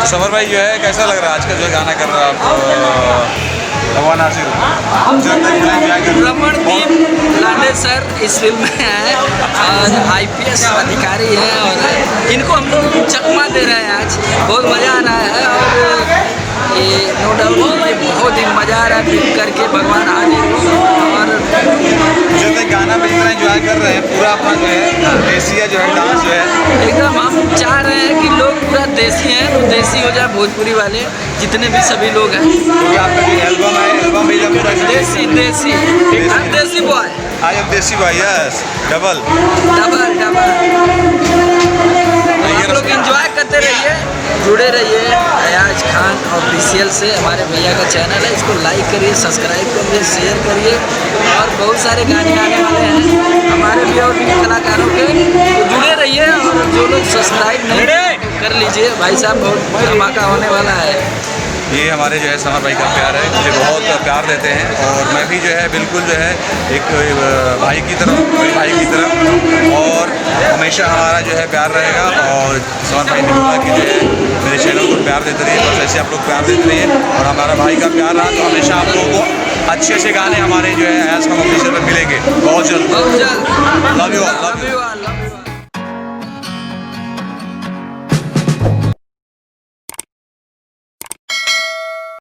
Summer भाई जो है कैसा लग रहा है आज का जो गाना कर रहा है आप? रमनदीप लांडे सर इस फिल्म में है और आईपीएस अधिकारी है और इनको हम लोग चकमा दे रहे हैं। आज बहुत मज़ा आ रहा है और ये नो डाउट ये बहुत ही मज़ा आ रहा है फिल्म करके। भगवान हाजिर हो और जो गाना में इतना एंजॉय कर रहे हैं पूरा अपना जो है देसी जो है डांस जो है एकदम हम चाह रहे हैं कि लोग पूरा देसी हैं तो देसी हो जाए भोजपुरी वाले जितने भी सभी लोग हैं। क्योंकि आपका जो एल्बम है एल्बम भी जब पूरा देसी देसी देसी बॉय आई एम देसी भाई यस डबल डबल डबल। आप लोग एंजॉय करते रहिए, जुड़े रहिए अयाज खान ऑफिशियल से। हमारे भैया का चैनल है, इसको लाइक करिए, सब्सक्राइब करिए, शेयर करिए और बहुत सारे गाने आने वाले हैं हमारे भी और भी कलाकारों के, तो जुड़े रहिए। और जो लोग सब्सक्राइब नहीं कर लीजिए, भाई साहब बहुत धमाका होने वाला है। ये हमारे जो है समर भाई का प्यार है, मुझे बहुत प्यार देते हैं और मैं भी जो है बिल्कुल जो है एक भाई की तरह बड़े भाई की तरह और हमेशा हमारा जो है प्यार रहेगा। और समर भाई ने बोला कि जो है मेरे चैनल को प्यार देते रहिए, बस ऐसे आप लोग प्यार देते रहिए और हमारा भाई का प्यार रहा तो हमेशा आप लोगों को अच्छे अच्छे गाने हमारे जो है अयाज खान ऑफिशियल पर मिलेंगे बहुत जल्द। बहुत जल्द। Love you all. Love you all.